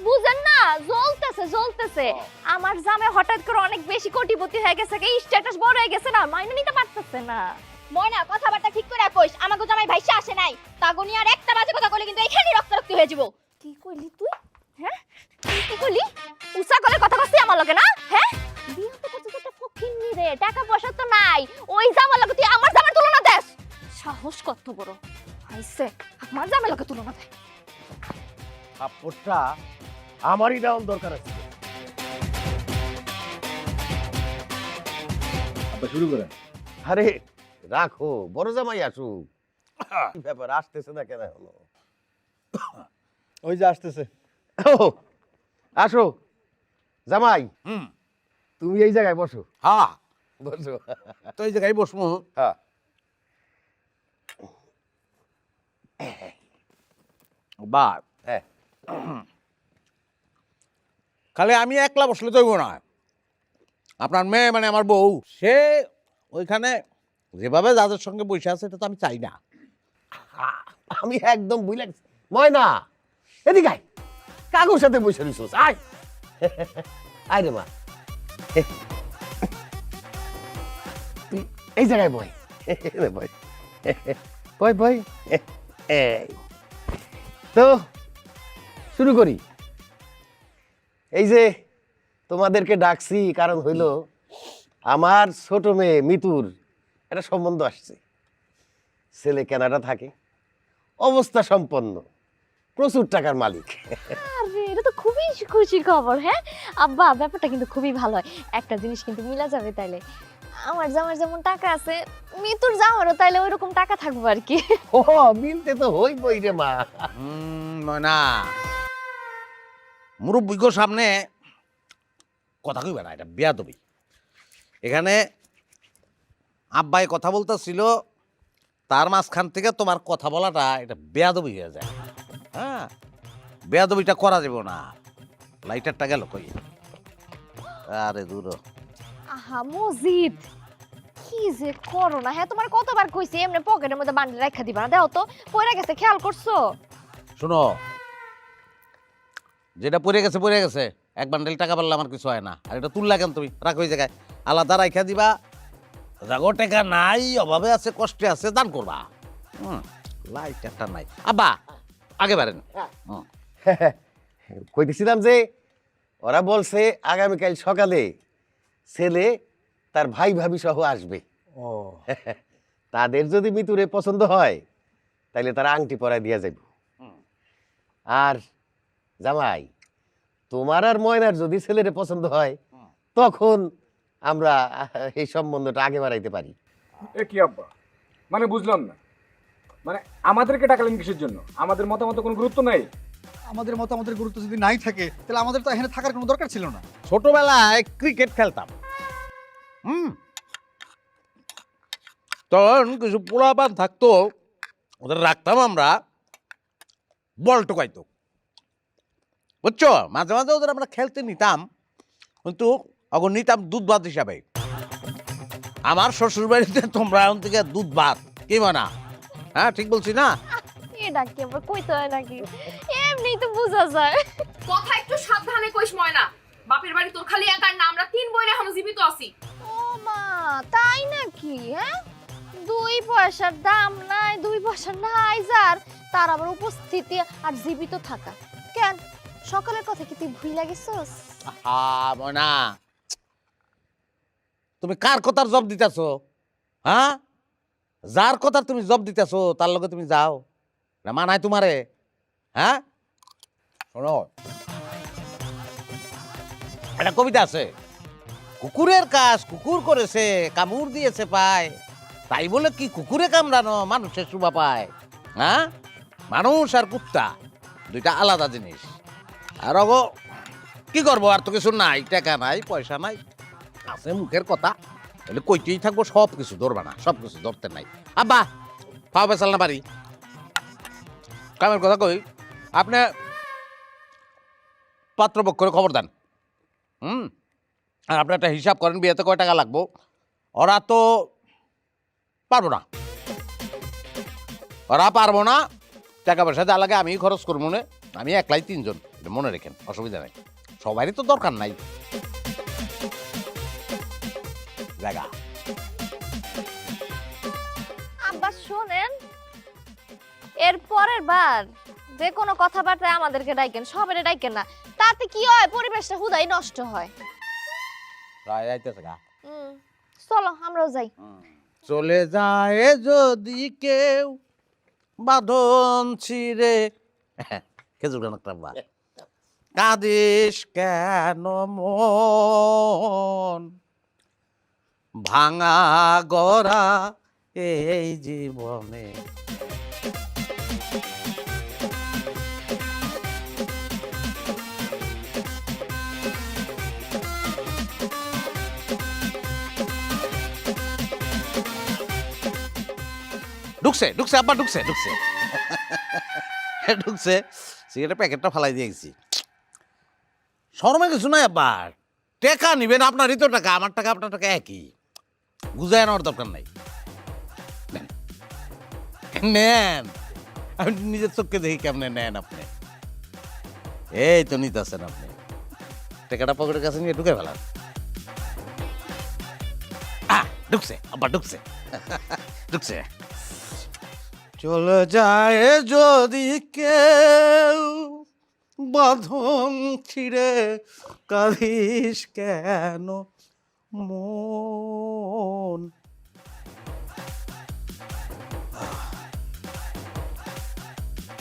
বুঝেন না, জ্বলতেছে জ্বলতেছে। আমার জামাই হঠাৎ করে অনেক বেশি কোটিপতি হয়ে গেছে, এই স্ট্যাটাস বড় হয়ে গেছে না, মাইনে নিতে পারতেছে না। ময়না কথাবার্তা ঠিক করে কইস, আমাগো জামাই ভাইসা আসে নাই, তাগনি আর একটা বাজে কথা কইলে কিন্তু এইখানেই রক্তারক্তি হয়ে যাব। কি কইলি তুই? হ্যাঁ কি কইলি? উসা গলে কথা কইছিস আমার লগে না? হ্যাঁ বিয়ে তো করছিস একটা ফকিন্নি রে, টাকা পয়সা তো নাই, ওই জামার লগে তুই আমার জামার তুলনা দেস? সাহস কত বড় আইছে আমার জামার লগে তুলনা দেয়? থাপ্পড়টা আমারই দেওয়ার দরকার আছে। শুরু করেন। আরে রাখো, বড় জামাই আসুক। কি ব্যাপার, আসতেছে না কেন হলো? ওই যে আসতেছে। ও আসো জামাই, তুমি এই জায়গায় বসো। হ্যাঁ বসো। তো এই জায়গায় বসমু। হ্যাঁ বা হ্যাঁ, খালি আমি একলা বসলে চলব না, আপনার মেয়ে মানে আমার বউ, সে ওইখানে যেভাবে যাদের সঙ্গে বসে আছে এটা তো আমি চাই না। আমি একদম বুঝলে গেছি। ময়না এদিকে আয়, কাকুর সাথে বসে রইছিস, আয় আয় রে মা, তুই এই জায়গায় বয়, বয় বয় বয়। এই, তো শুরু করি। এই যে তোমাদেরকে ডাকছি কারণ হইল আমার ছোট মেয়ে মিতুর একটা সম্বন্ধ আসছে। ছেলে কানাডা থাকে, অবস্থা সম্পন্ন, প্রচুর টাকার মালিক। আরে এটা তো খুবই খুশির খবর। হ্যাঁ আব্বা, ব্যাপারটা কিন্তু খুবই ভালো হয়। একটা জিনিস কিন্তু মিলা যাবে তাইলে, আমার জামার যেমন টাকা আছে মিতুর জামারও তাইলে ওইরকম টাকা থাকবো আর কি। ও মিলতে তো হইবই রে মা। না মুরব্বীগো সামনে কথা কইবে না, এটা বেয়াদবি। এখানে আব্বাই কথা বলতেছিল, তার মাঝখান থেকে তোমার কথা বলাটা এটা বেয়াদবি হয়ে যায়। হ্যাঁ, বেয়াদবিটা করা যাবে না। লাইটারটা গেল কই? আরে দূর। আহা মজিদ, কি যে করো না। হ্যাঁ তোমার কতবার কইছি এমনি পকেটের মধ্যে বান্ডেল রাখা দিবা না, দাও তো পয়রা গেছে, খেয়াল করছো? শোনো, যেটা পড়ে গেছে, এক বান্ডেল টাকা পারলে আমার কিছু হয় না। আর এটা তুললা কেন তুমি? রাখো ওই জায়গায়, আলাদা রাইখা দিবা। জাগো টাকা নাই, অভাবে আছে, কষ্টে আছে, দান করবা। লাইটারটা নাই। আব্বা আগে বাড়েন। কইতেছিলাম যে ওরা বলছে আগামীকাল সকালে ছেলে তার ভাই ভাবি সহ আসবে। ও তাদের যদি মিতুরে পছন্দ হয় তাহলে তারা আংটি পরায় দিয়া যাবে। আর জামাই, তোমার আর ময়নার যদি ছেলেরে পছন্দ হয় তখন আমরা এই সম্বন্ধটা আগে বাড়াইতে পারি। এ কি আব্বা, মানে বুঝলাম না, মানে আমাদেরকে টাকালেন কিসের জন্য? আমাদের মতামত কোনো গুরুত্ব নাই? আমাদের মতামতের গুরুত্ব যদি নাই থাকে তাহলে আমাদের তো এখানে থাকার কোনো দরকার ছিল না। ছোটবেলায় ক্রিকেট খেলতাম, তখন কিছু পোলাপান থাকতো, ওদের রাখতাম আমরা, বল টোকাইতো, বুঝছো? মাঝে মাঝে ওদের আমরা খেলতে নিতাম, কিন্তু এখন নিতাম দুধ ভাত হিসাবে। আমার শ্বশুর বাড়িতে তোমরা এখন থেকে দুধ ভাত কি মানা? হ্যাঁ ঠিক বলছি না? এটা কি আবার কইতে হয় নাকি? এমনি তো বোঝা যায়। কথা একটু সাবধানে কইস ময়না। বাপের বাড়ি তোর খালি একার না, আমরা 3 বোন এখনো জীবিত আছি। ও মা, তাই নাকি? হ্যাঁ, 2 পয়সার দাম নাই, 2 পয়সা নাই যার, তার আবার উপস্থিতি আর জীবিত থাকা। কেন সকালের কথা কি তুই ভুইলা গেছস? মনা, তুমি কার কথার জব দিতেছো? হ্যাঁ, যার কথার তুমি জব দিতেছো তার লগে তুমি যাও না, মানায় তোমারে? হ্যাঁ শোনো, একটা কবিতা আছে, কুকুরের কাজ কুকুর করেছে, কামড় দিয়েছে পায়, তাই বলে কি কুকুরে কামড়ানো মানুষের শোভা পায়? হ্যাঁ, মানুষ আর কুত্তা দুইটা আলাদা জিনিস। আর অগো কি করবো, আর তো কিছু নাই, টাকা নাই, পয়সা নাই, আছে মুখের কথা, তাহলে কইতেই থাকবো, সব কিছু ধরবা না, সব কিছু ধরতে নাই। আব্বা পাও বেচাল না পারি, কামের কথা কই, আপনি পাত্রপক্ষের খবর দেন। আর আপনি একটা হিসাব করেন বিয়েতে কয় টাকা লাগবো। ওরা তো পারবো না, ওরা পারবো না, টাকা পয়সা যা লাগে আমি খরচ করবো না, আমি একলাই 3 জন, এটা মনে রেখেন, অসুবিধা নাই, সবারই তো দরকার নাই জায়গা। আব্বা শোনেন, এর পরের বার যে কোনো কথাবার্তায় আমাদেরকে ডাইকেন, সবারে ডাইকেন না, তাতে কি হয় পরিবেশটা হুদাই নষ্ট হয়। প্রায় আইতেছে গা। চলো আমরাও যাই। চলে যায় যদি কেউ বাঁধন ছিঁড়ে, খেজুর গান একটা বা, কাঁদিস কেন মন, ভাঙা গড়া এই জীবনে। ঢুকছে ঢুকছে আব্বা, ঢুকছে ঢুকছে ঢুকছে, সিগারেটের প্যাকেটটা ফালাই দিয়ে গেছি। শরমে কিছু নাই আব্বা, টাকা নিবেন, আপনারই তো টাকা, আমার টাকা আপনার টাকা একই। বুঝায় নেওয়ার দরকার নাই। নেন। নেন, আমি নিজের চোখকে দেখি কেমনে নেন আপনি। এই তো নিতেছেন আপনি, টাকাটা পকেটের কাছে নিয়ে ঢুকে ফেলান। ঢুকছে আবার ঢুকছে ঢুকছে। চলে যায় যদি কেউ বাঁধন ছিঁড়ে, কাঁদিস কেন মন।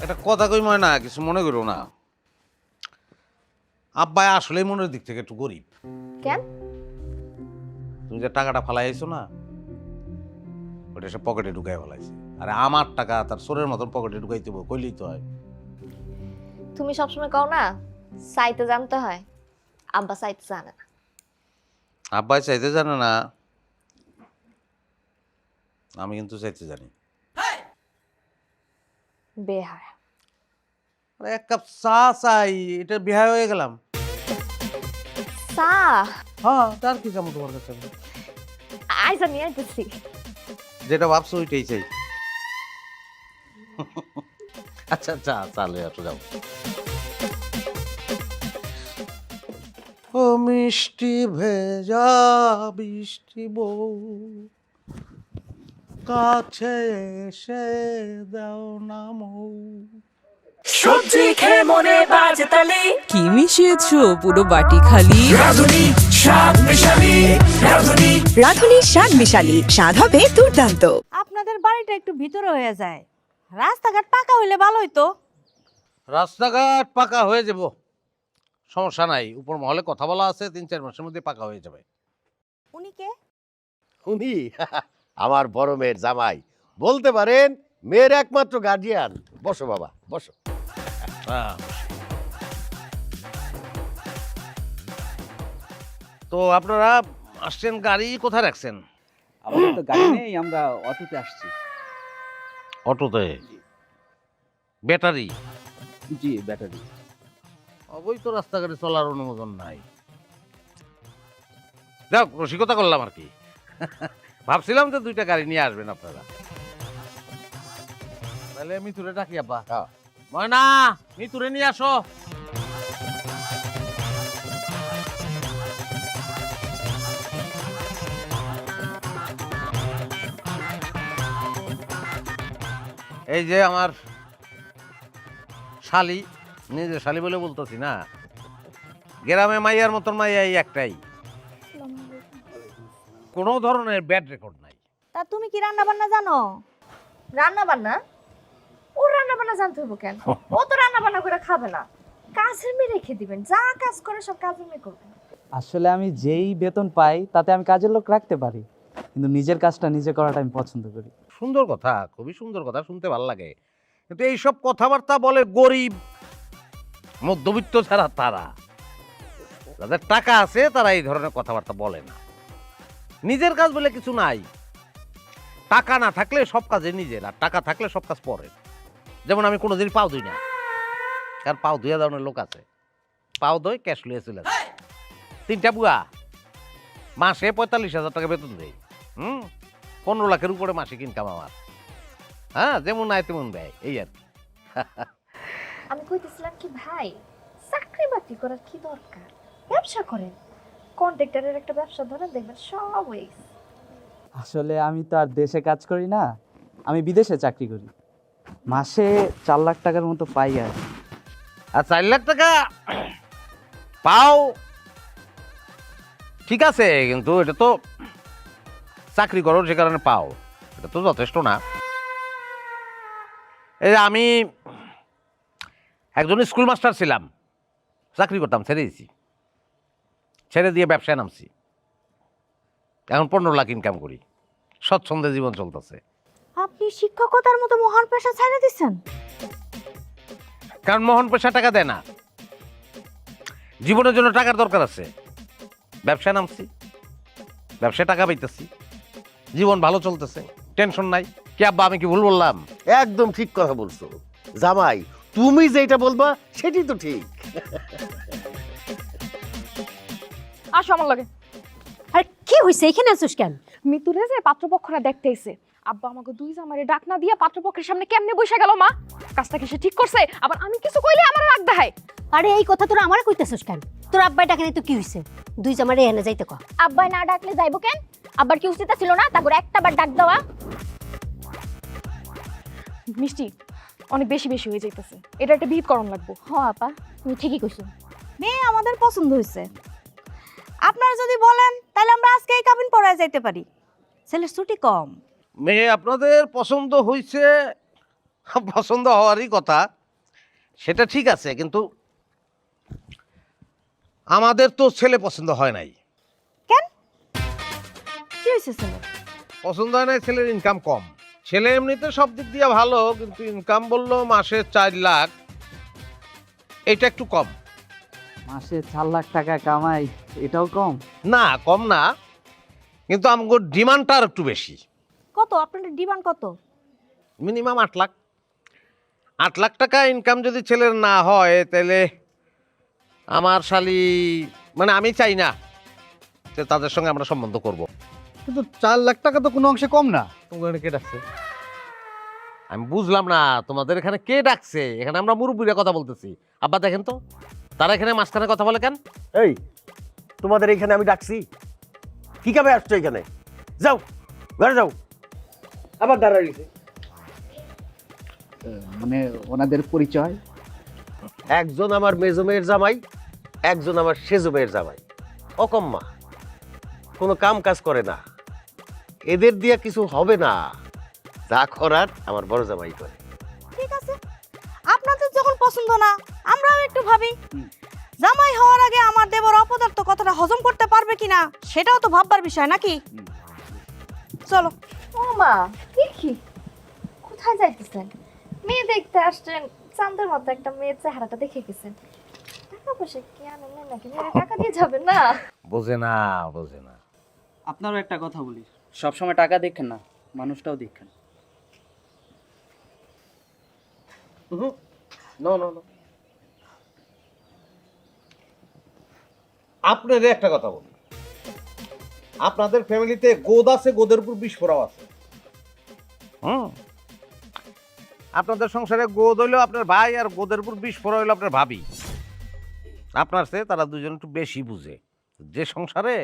একটা কথা কই ময়না, কিছু মনে করো না। আব্বাই আসলেই মনের দিক থেকে একটু গরিব। কেন? তুমি যে টাকাটা ফালাইছো না, ওটা সে পকেটে ঢুকাই ফেলাইছে। আরে আমার টাকা তার চোরের মতন পকেটে ঢুকাইতে কইলেই তো হয়। তুমি সবসময় কও না চাইতে জানতে হয়, আব্বা চাইতে জানে না। আব্বাই চাইতে জানে না, আমি কিন্তু চাইতে জানি। বেহার। আরে এক কাপ চা চাই, এটা বিহার হয়ে গেলাম। চা হ্যাঁ, তার কি চামো তোমার কাছে? আইসা নিয়ে আইতেছি। যেটা ভাবছো ওইটাই চাই। আচ্ছা চা চালে একটু যাও। ও মিষ্টি ভেজা বৃষ্টি বউ, কাছে এসে দাও না মৌ। সবজি খেয়ে মনে বাজে তালি, কি মিশিয়েছো পুরো বাটি খালি। রাঁধুনি শাক মিশালি, রাঁধুনি। রাঁধুনি শাক মিশালি, স্বাদ হবে দুর্দান্ত। আপনাদের বাড়িটা একটু ভিতরে হয়ে যায়, রাস্তাঘাট পাকা হইলে ভালো হইতো। রাস্তাঘাট পাকা হয়ে যাব, সমস্যা নাই। উপর মহলে কথা বলা আছে, 3-4 মাসের মধ্যে পাকা হয়ে যাবে। উনি কে? উনি আমার বড় মেয়ের জামাই, বলতে পারেন মেয়ের একমাত্র গার্জিয়ান। বসো বাবা, বসো। তো আপনারা আসছেন, গাড়ি কোথায় রাখছেন? আমাদের তো গাড়ি নেই, আমরা অটোতে আসছি। অটোতে? ব্যাটারি? জি, ব্যাটারি। ওই তো রাস্তাঘাটে চলার অনুমোদন নাই। যাক, রসিকতা করলাম আর কি। ভাবছিলাম যে 2টা গাড়ি নিয়ে আসবেন আপনারা। তাহলে মিতুরে ডাকি আব্বা। ময়না, মিতুরে নিয়ে আসো। এই যে আমার শালি, নিজে শালি বলে বলতেছি না, গ্রামে মাইয়ার মতন মাইয়া এই একটাই, কোনো ধরনের ব্যাড রেকর্ড নাই। তা তুমি কি রান্না বান্না জানো? রান্না বান্না? ও রান্না বান্না জানতে হইব কেন? ও তো রান্না বান্না করে খাবে না, কাজের মেয়ে রেখে দিবেন। যা কাজ করে সব কাজের মেয়ে করবে। আসলে আমি যেই বেতন পাই তাতে আমি কাজের লোক রাখতে পারি, কিন্তু নিজের কাজটা নিজে করাটা আমি পছন্দ করি। সুন্দর কথা, খুবই সুন্দর কথা, শুনতে ভালো লাগে। কিন্তু এইসব কথাবার্তা বলে গরিব মধ্যবিত্ত ছাড়া তারা, যাদের টাকা আছে তারা এই ধরনের কথাবার্তা বলে না। নিজের কাজ বলে কিছু নাই। টাকা না থাকলে সব কাজে নিজের, আর টাকা থাকলে সব কাজ পরের। যেমন আমি কোনোদিন পাও ধুই না, কারণ পাও ধুয়ে ধরনের লোক আছে, পাও ধুই ক্যাশ লিয়ে চলে যায়। 3টা বুয়া, মাসে 45,000 টাকা বেতন দেয়। 15 লাখের উপরে মাসিক ইনকাম আমার। হ্যাঁ, যেমন নাই তেমন দেয়, এই আর কি। আমি কইতেছিলাম কি ভাই, চাকরি বাকরি করার কি দরকার? ব্যবসা করেন, কন্ট্রাক্টরের একটা ব্যবসা ধরেন, দেখবেন সব হয়ে গেছে। আসলে আমি তো আর দেশে কাজ করি না, আমি বিদেশে চাকরি করি। মাসে 4 লাখ টাকার মতো পাই। আর 4 লাখ টাকা পাও ঠিক আছে, কিন্তু এটা তো চাকরি করো সে কারণে পাও, এটা তো যথেষ্ট না। এই যে আমি একজন স্কুল মাস্টার ছিলাম, চাকরি করতাম, ছেড়ে দিয়েছি। ছেড়ে দিয়ে ব্যবসায় নামছি, এখন 15 লাখ ইনকাম করি, স্বচ্ছন্দে জীবন চলতেছে। আপনি শিক্ষকতার মতো মহান পেশা ছেড়ে দিচ্ছেন? কারণ মহান পেশা টাকা দেয় না, জীবনের জন্য টাকার দরকার আছে। ব্যবসায় নামছি, ব্যবসায় টাকা পাইতেছি, জীবন ভালো চলতেছে, টেনশন নাই। কি আব্বা, আমি কি ভুল বললাম? একদম ঠিক কথা বলছো জামাই, তুমি যেটা বলবা সেটাই তো ঠিক। আসো আমার লাগে। আর কি হইছে, এখানে আছিস কেন? মিতুরে যে পাত্রপক্ষরা দেখতে আইছে, আব্বা আমাকে দুই জামাইরে ডাক না দিয়া পাত্রপক্ষের সামনে কেমনে বসে গেল মা? কাজটা কি সে ঠিক করছে? আবার আমি কিছু কইলে আমার রাগ দেখায়। আরে এই কথা তোরা আমারে কইতেছস কেন? তোর আব্বাই ডাকে নাই তো কি হইছে? দুই জামাইরে এনে যাইতে ক। আব্বা না ডাকলে যাইবো কেন? আব্বার কি উচিত ছিল না তারপরে একটা বার ডাক দেওয়া? মিষ্টি অনেক বেশি বেশি হয়ে যাইতেছে, এটা একটা বিহিত করণ লাগবো। হ আপা, তুমি ঠিকই কইছো। মেয়ে আমাদের পছন্দ হয়েছে, আপনারা যদি বলেন তাহলে আমরা আজকেই কাবিন পড়ায় যাইতে পারি। ছেলের ছুটি কম। মেয়ে আপনাদের পছন্দ হয়েছে, পছন্দ হওয়ারই কথা, সেটা ঠিক আছে, কিন্তু আমাদের তো ছেলে পছন্দ হয় নাই। কি হয়েছে ছেলে? পছন্দ হয় নাই, ছেলের ইনকাম কম। ছেলে এমনিতে সব দিক দিয়ে ভালো, কিন্তু ইনকাম বললো মাসে 4 লাখ, এটা একটু কম। মাসে 4 লাখ টাকা কামাই, এটাও কম? না, কম না, কিন্তু আমার ডিমান্ডটা আর একটু বেশি। কত আপনাদের ডিমান্ড কত? মিনিমাম 8 লাখ। 8 লাখ টাকা ইনকাম যদি ছেলের না হয়, তাহলে আমার শালি, মানে আমি চাই না যে তাদের সঙ্গে আমরা সম্বন্ধ করব। কিন্তু 4 লাখ টাকা তো কোনো অংশে কম না। তোমাদের কে ডাকছে? আমি বুঝলাম না তোমাদের এখানে কে ডাকছে। এখানে আমরা মুরব্বীরা কথা বলতেছি। আব্বা দেখেন তো, তারা এখানে মাঝখানে কথা বলে কেন? এই তোমাদের এখানে আমি ডাকছি? কি কামে আসছো এখানে? যাও ঘরে যাও। আবার দাঁড়াইছে। মানে ওনাদের পরিচয়? একজন আমার মেজো মেয়ের জামাই, একজন আমার সেজো মেয়ের জামাই। অকম্মা, কোনো কাম কাজ করে না, এদের দিয়ে কিছু হবে না। যা করার আমার বড় জামাই করে। ঠিক আছে, আপনাদের যখন পছন্দ না, আমরাও একটু ভাবি। জামাই হওয়ার আগে আমার দেবর অপদার্থ কথাটা হজম করতে পারবে কিনা সেটাও তো ভাববার বিষয় নাকি? চলো। ও মা, দেখি কোথায় যাইতেছেন? মেয়ে দেখতে আসছেন, চাঁদের মতো একটা মেয়ের চেহারাটা দেখে গেছেন। টাকা পয়সা কি আনেন নাকি? মেয়েরা টাকা দিয়ে যাবেন না? বোঝে না, বোঝে না। আপনারও একটা কথা বলি, সবসময় টাকা দেখেন না, মানুষটাও দেখেন। আপনাদের একটা কথা বলি, আপনাদের ফ্যামিলিতে গোদ আছে, গোদের উপর বিষ ফোড়াও আছে। আপনাদের সংসারে গোদ হইলো আপনার ভাই, আর গোদের উপর বিষ ফোড়া হইলো আপনার ভাবি। আপনার চেয়ে তারা দুজন একটু বেশি বুঝে। যে সংসারে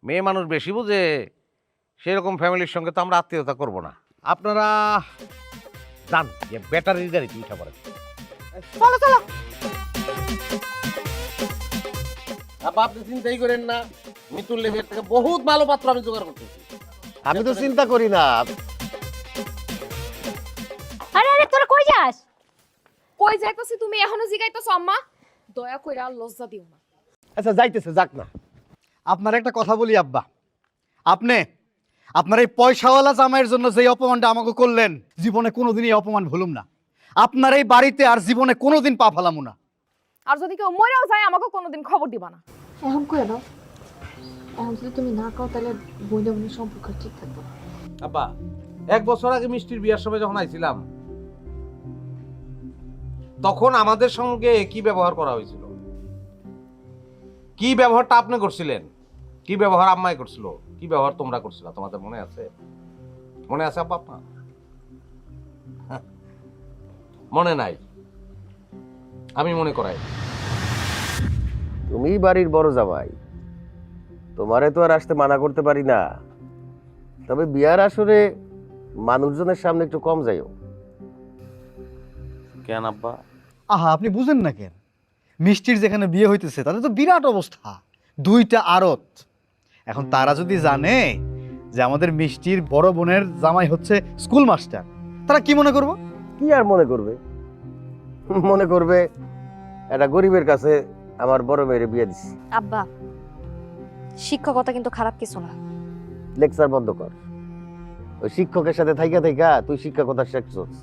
মেয়ে মানুষ বেশি বুঝে, সেরকম ফ্যামিলির সঙ্গে তো আমরা আত্মীয়তা করব না। আপনারা যান, যে ব্যাটারির গাড়িতে উঠা পড়েন। চলো চলো। আপনি চিন্তাই করেন না, মিতুল লেভের থেকে বহুত ভালো পাত্র আমি জোগাড় করতেছি। আমি তো চিন্তা করি না। আরে আরে তোরা কই যাস? কই যাইতাছি তুমি এখনো জিগাইতাছো আম্মা? দয়া কইরা আর লজ্জা দিও না। আচ্ছা যাইতেছে, যাক না। আপনার একটা কথা বলি আব্বা, আপনার এই পয়সাওয়ালা জামাইয়ের জন্য যে অপমানটা আমাকে করলেন, জীবনে কোনোদিনই এই অপমান ভুলুম না। আপনার এই বাড়িতে আর জীবনে কোনোদিন পা ফেলামু না। আর যদি কেউ মরেও যায় আমাকে কোনোদিন খবর দিবা না। এখন কই দাও? এখন যদি তুমি না কও তাহলে বইলে বোনের সম্পর্ক ঠিক থাকবে না। আব্বা, 1 বছর আগে মিষ্টির বিয়ার সময় যখন আইছিলাম, তখন আমাদের সঙ্গে কি ব্যবহার করা হয়েছিল? কি ব্যবহারটা আপনি করছিলেন, কি ব্যবহার আম্মাই করছিল, কি ব্যবহার তোমরা করছিল, তোমাদের মনে আছে? মনে আছে আব্বা আপনার? মনে নাই? আমি মনে করাই। তুমি বাড়ির বড় জামাই, তোমারে তো আর আসতে মানা করতে পারি না। তবে বিয়ার আসরে মানুষজনের সামনে একটু কম যাইও। কেন আব্বা? আহা, আপনি বুঝেন না কেন? মিষ্টির যেখানে বিয়ে হইতেছে তাদের তো বিরাট অবস্থা, 2টা আড়ত। এখন তারা যদি জানে যে আমাদের মিষ্টির বড় বোনের জামাই হচ্ছে স্কুল মাস্টার, তারা কি মনে করবো? কি আর মনে করবে? মনে করবে একটা গরিবের কাছে আমার বড় মেয়ের বিয়ে দিছি। আব্বা, শিক্ষকতা কিন্তু খারাপ কিছু না। লেকচার বন্ধ কর। ওই শিক্ষকের সাথে থাইকা থাইকা তুই শিক্ষকতা শিখছস,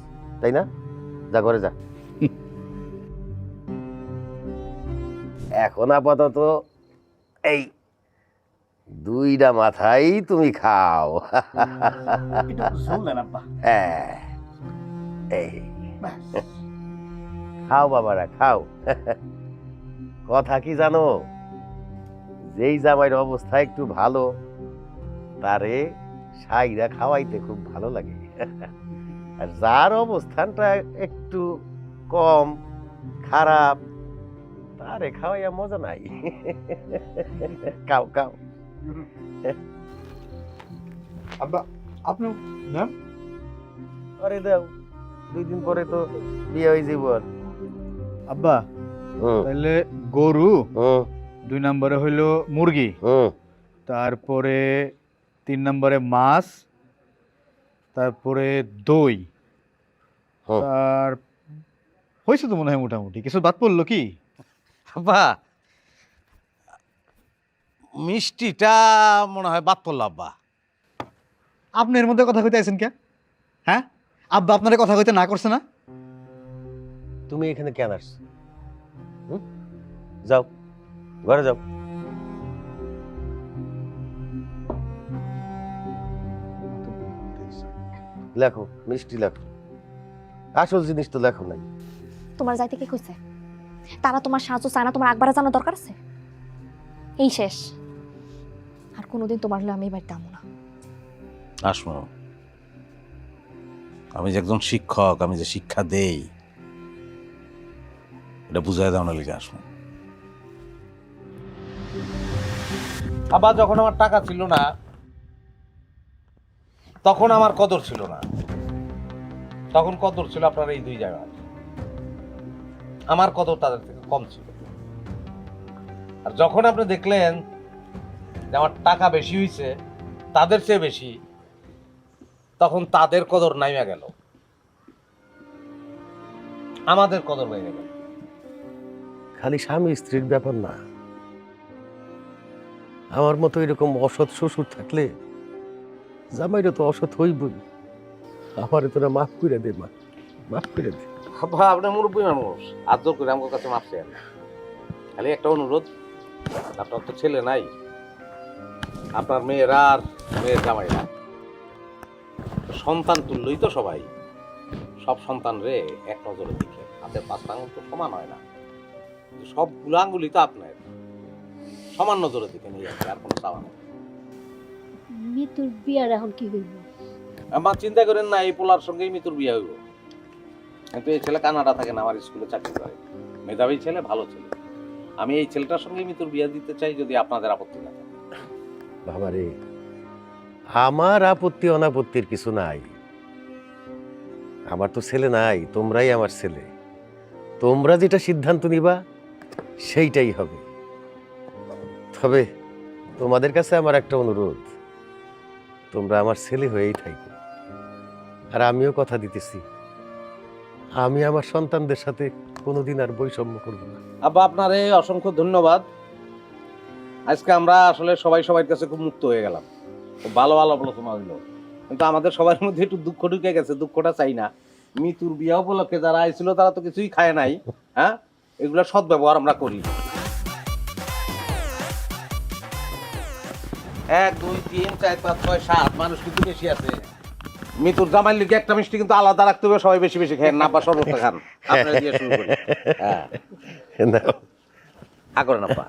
তাই না? যা করে যা। এখন আপাতত এই 2টা মাথাই তুমি খাও। হ্যাঁ, এই খাও বাবারা, খাও। কথা কি জানো, যেই জামাইয়ের অবস্থা একটু ভালো, তারে সাইরা খাওয়াইতে খুব ভালো লাগে। আর যার অবস্থানটা একটু কম খারাপ তারে খাওয়াইয়া মজা নাই। খাও খাও। আব্বা আপনি ম্যাম আরে দাও, 2 দিন পরে তো বিয়ে হয়ে যাইব। আর আব্বা তাহলে গরু 2 নম্বরে হইলো মুরগি, তারপরে 3 নম্বরে মাছ, তারপরে দই, আর হয়েছে তো মনে হয় মোটামুটি। কিছু বাদ পড়লো কি? আব্বা মিষ্টিটা মনে হয় বাদ পড়লো আব্বা। আপনি এর মধ্যে কথা কইতে আছেন কে? হ্যাঁ, আব্বা আপনারে কথা কইতে না করছে না? তুমি এখানে কেন আসছো? যাও ঘরে যাও। লেখো, মিষ্টি লেখো, আসল জিনিস তো লেখো নাই। তোমার যাইতে কে কইছে? তারা তোমার সাহায্য চায় না, তোমার একবারে জানার দরকার আছে? এই শেষ, আর কোনোদিন তোমার হলে আমি এই বাড়িতে আমো না। আসমো, আমি যে একজন শিক্ষক, আমি যে শিক্ষা দেই এটা বুঝাই দাও না লিখে আসমো। আবার যখন আমার টাকা ছিল না তখন আমার কদর ছিল না, তখন কদর ছিল আপনার এই 2 জায়গা, আমার কদর তাদের থেকে কম ছিল। আর যখন আপনি দেখলেন যে আমার টাকা বেশি হয়েছে তাদের চেয়ে বেশি, তখন তাদের কদর নাইমা গেল, আমাদের কদর বেড়ে গেল। খালি স্বামী স্ত্রীর ব্যাপার না, আমার মতো এরকম অসৎ শ্বশুর থাকলে জামাইরা তো অসৎ হইবই। আমারে তোরা মাফ করে দে, মা মাফ করে দে। বাবা আপনি মুরব্বী মানুষ, আদর করে আমার কাছে মাফ চাই না। খালি একটা অনুরোধ, আপনার তো ছেলে নাই, আপনার মেয়েরা আর মেয়ের জামাইরা সন্তান তুললই তো সবাই, সব সন্তান রে এক নজরে দেখে। হাতের 5 আঙুল তো সমান হয় না, সবগুলো আঙুলই তো আপনার, সমান নজরে দেখে নিয়ে যাচ্ছে, আর কোনো চাওয়া নেই। মিতুর বিয়ার এখন কি হইব? আমার চিন্তা করেন না, এই পোলার সঙ্গেই মিতুর বিয়ে হইব। কিন্তু এই ছেলে কানাডা থাকে না, আমার স্কুলে চাকরি করে, মেধাবী ছেলে, ভালো ছেলে। আমি এই ছেলেটার সঙ্গে মিতুর বিয়ে দিতে চাই, যদি আপনাদের আপত্তি না থাকে। বাবারে, আমার আপত্তি অনাপত্তির কিছু নাই। আমার তো ছেলে নাই, তোমরাই আমার ছেলে। তোমরা যেটা সিদ্ধান্ত নিবা সেইটাই হবে। তবে তোমাদের কাছে আমার একটা অনুরোধ, তোমরা আমার ছেলে হয়েই থাকো। আর আমিও কথা দিতেছি, আমি আমার সন্তানদের সাথে কোনোদিন আর বৈষম্য করব না। আব্বা আপনার এই অসংখ্য ধন্যবাদ। আজকে আমরা আসলে সবাই সবার কাছে খুব মুক্ত হয়ে গেলাম, খুব ভালো ভালো আলোচনা হইলো। কিন্তু আমাদের সবার মধ্যে একটু দুঃখ ঢুকে গেছে, দুঃখটা চাই না। মিতুর বিয়া উপলক্ষে যারা আইছিল তারা তো কিছুই খায় নাই, হ্যাঁ, এগুলো সদ্ব্যবহার আমরা করি। 1 2 3 4 5 6 7 মানুষ কিন্তু বেশি আছে। মিতুর জামাইয়ের লিগে একটা মিষ্টি কিন্তু আলাদা রাখতে হবে, সবাই বেশি বেশি খান না, বা সর্বত্র খান। আপনারা দিয়ে শুরু করি। হ্যাঁ, নাও। করেন আব্বা।